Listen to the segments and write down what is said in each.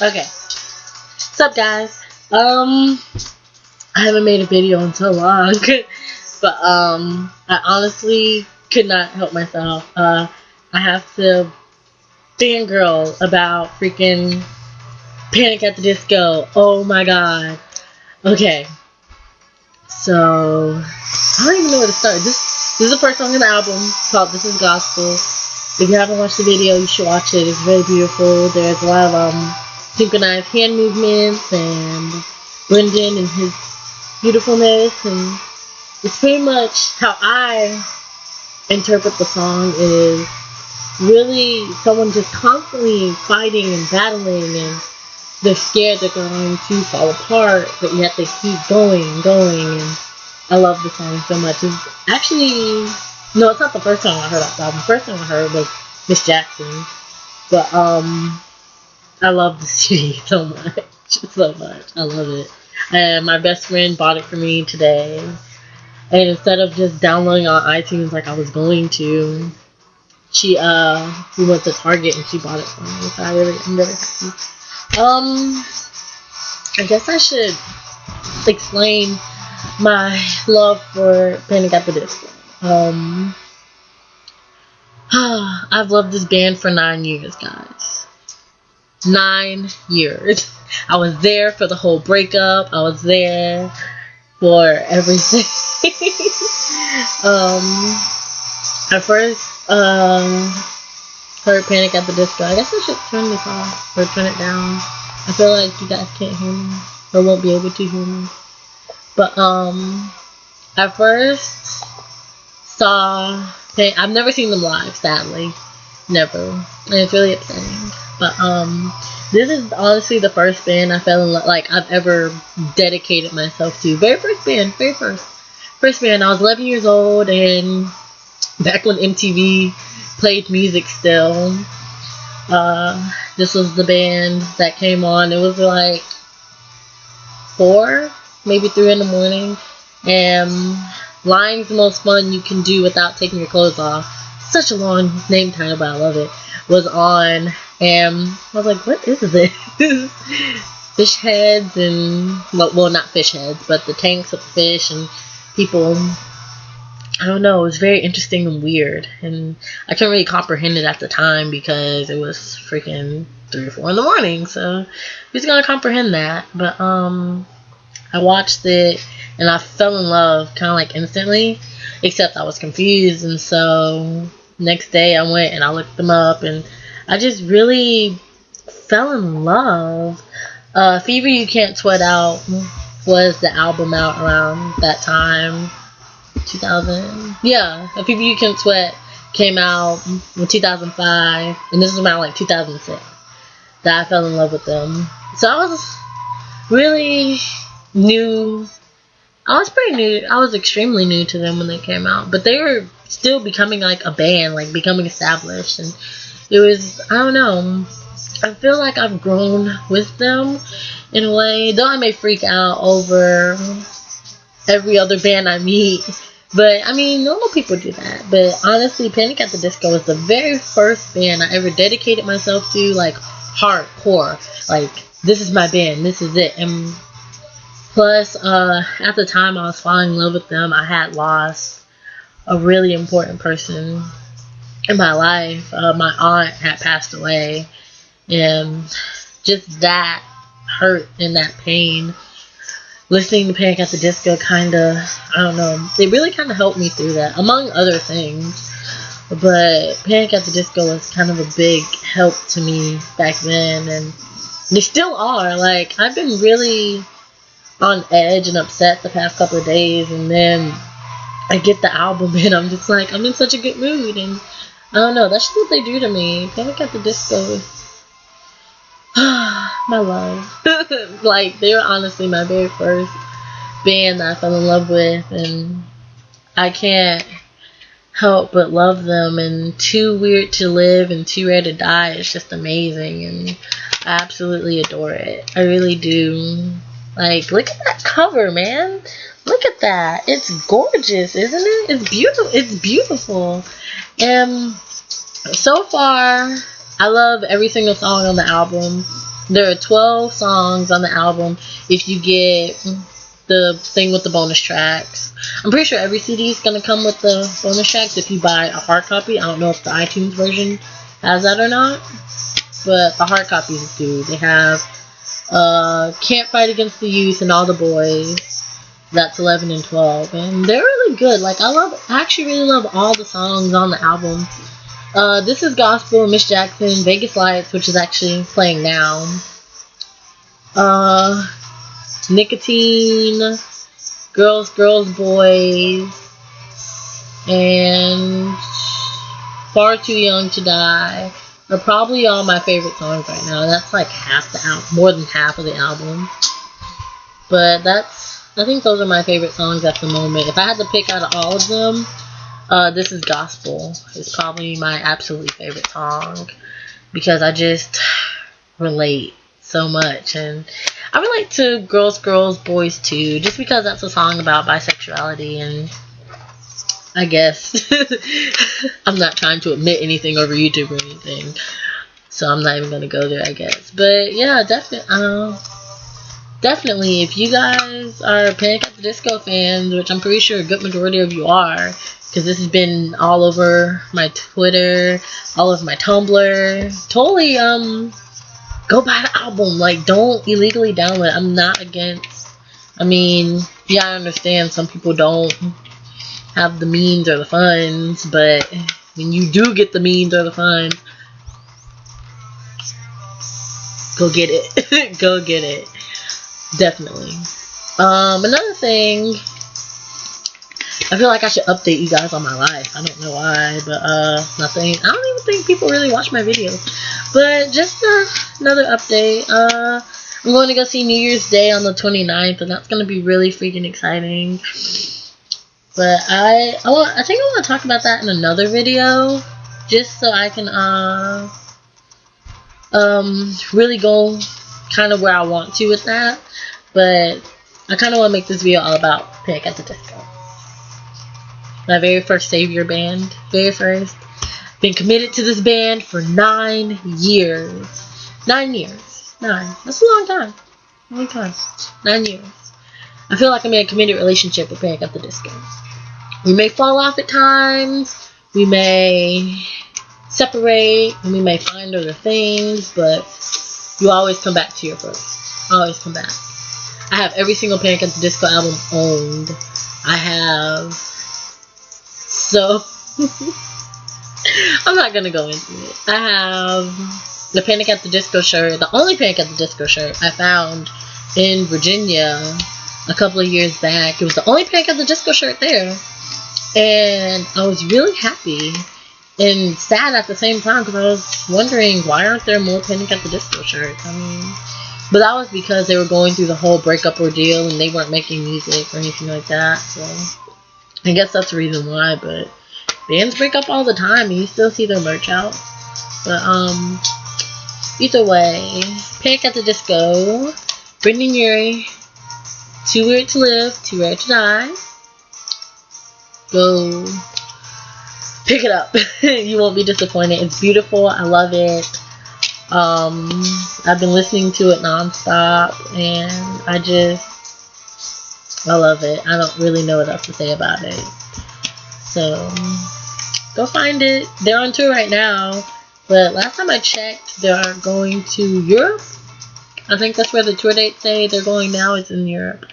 Okay. What's up, guys? I haven't made a video in so long, but I honestly could not help myself. I have to fangirl about freaking Panic at the Disco. Oh my god. Okay. So I don't even know where to start. This is the first song on the album called "This Is Gospel." If you haven't watched the video, you should watch it. It's very beautiful. There's a lot of synchronized hand movements and Brendan and his beautifulness, and it's pretty much how I interpret the song is really someone just constantly fighting and battling, and they're scared they're going to fall apart, but yet they keep going and going. And I love the song so much. It's actually, no, it's not the first song I heard off the album. The first song I heard was Miss Jackson, but I love the CD so much, so much. I love it. And my best friend bought it for me today, and instead of just downloading on iTunes like I was going to, we went to Target and she bought it for me. So I'm really happy. I guess I should explain my love for Panic at the Disco. I've loved this band for 9 years, guys. 9 years. I was there for the whole breakup. I was there for everything. I first heard Panic at the Disco. I guess I should turn this off or turn it down. I feel like you guys can't hear me or won't be able to hear me. But I first saw I've never seen them live, sadly. Never. And it's really upsetting. But this is honestly the first band I fell in love, like I've ever dedicated myself to. Very first band. First band. I was 11 years old, and back when MTV played music still. This was the band that came on. It was like 4, maybe 3 in the morning, and Lying's the Most Fun You Can Do Without Taking Your Clothes Off, such a long name title, but I love it, was on, and I was like, what is this? Fish heads and, well, not fish heads, but the tanks of fish and people. I don't know, it was very interesting and weird, and I couldn't really comprehend it at the time because it was freaking 3 or 4 in the morning, so who's gonna comprehend that? But I watched it and I fell in love kind of like instantly, except I was confused, and so next day I went and I looked them up, and I just really fell in love. Fever You Can't Sweat Out was the album out around that time. 2000, yeah, Fever You Can't Sweat came out in 2005, and this was around like 2006 that I fell in love with them. So I was really new. I was pretty new. I was extremely new to them when they came out, but they were still becoming like a band, like becoming established, and it was, I don't know, I feel like I've grown with them in a way, though I may freak out over every other band I meet. But, I mean, normal people do that. But, honestly, Panic at the Disco was the very first band I ever dedicated myself to, like, hardcore. Like, this is my band. This is it. And plus, at the time I was falling in love with them, I had lost a really important person in my life. My aunt had passed away. And just that hurt and that pain, listening to Panic at the Disco kind of, I don't know, they really kind of helped me through that, among other things. But Panic at the Disco was kind of a big help to me back then, and they still are. Like, I've been really on edge and upset the past couple of days, and then I get the album and I'm just like, I'm in such a good mood, and I don't know, that's just what they do to me. Panic at the Disco is my love. Like, they were honestly my very first band that I fell in love with, and I can't help but love them. And Too Weird to Live and Too Rare to Die is just amazing, and I absolutely adore it. I really do. Like, look at that cover, man. Look at that. It's gorgeous, isn't it? It's beautiful. It's beautiful. And so far, I love every single song on the album. There are 12 songs on the album if you get the thing with the bonus tracks. I'm pretty sure every CD is going to come with the bonus tracks if you buy a hard copy. I don't know if the iTunes version has that or not, but the hard copies do. They have Can't Fight Against the Youth and All the Boys. That's 11 and 12, and they're really good. Like, I actually really love all the songs on the album. This is Gospel, Miss Jackson, Vegas Lights, which is actually playing now. Nicotine, Girls, Boys, and Far Too Young to Die are probably all my favorite songs right now. That's like half the album, more than half of the album. But I think those are my favorite songs at the moment. If I had to pick out of all of them, This Is Gospel is probably my absolutely favorite song because I just relate so much, and I relate to Girls, Boys too, just because that's a song about bisexuality, and I guess I'm not trying to admit anything over YouTube or anything, so I'm not even gonna go there, I guess. But yeah, definitely, if you guys are Panic at the Disco fans, which I'm pretty sure a good majority of you are, because this has been all over my Twitter, all over my Tumblr, totally, go buy the album. Like, don't illegally download it. I'm not against, I mean, yeah, I understand some people don't have the means or the funds, but when you do get the means or the funds, go get it. Go get it. Definitely. Another thing, I feel like I should update you guys on my life. I don't know why, but nothing. I don't even think people really watch my videos. But just another update. I'm going to go see New Year's Day on the 29th, and that's going to be really freaking exciting. But I think I want to talk about that in another video, just so I can really go kind of where I want to with that. But I kind of want to make this video all about Panic at the Disco. My very first Savior band. Very first. Been committed to this band for 9 years. 9 years. 9. That's a long time. Long time. 9 years. I feel like I'm in a committed relationship with Panic at the Disco. We may fall off at times. We may separate. And we may find other things. But you always come back to your first. Always come back. I have every single Panic at the Disco album owned. I have... So... I'm not gonna go into it. I have the Panic at the Disco shirt, the only Panic at the Disco shirt I found in Virginia a couple of years back. It was the only Panic at the Disco shirt there, and I was really happy and sad at the same time because I was wondering, why aren't there more Panic at the Disco shirts? I mean, but that was because they were going through the whole breakup ordeal and they weren't making music or anything like that, so I guess that's the reason why. But bands break up all the time and you still see their merch out. But either way, Panic at the Disco, Brendan Urie, Too Weird to Live, Too Rare to Die. Go pick it up. You won't be disappointed. It's beautiful. I love it. I've been listening to it nonstop, and I love it. I don't really know what else to say about it. So go find it. They're on tour right now, but last time I checked, they are going to Europe. I think that's where the tour dates say they're going now. It's in Europe.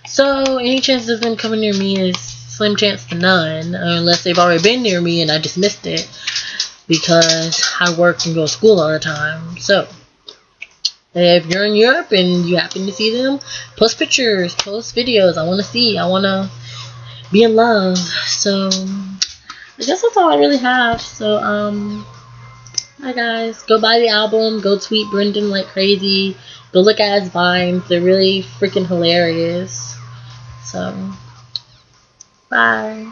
So any chance of them coming near me is slim chance to none, unless they've already been near me and I just missed it because I work and go to school all the time. So if you're in Europe and you happen to see them, post pictures, post videos. I want to see. I want to be in love. So I guess that's all I really have. So hi guys, go buy the album, go tweet Brendan like crazy, go look at his vines. They're really freaking hilarious. So bye.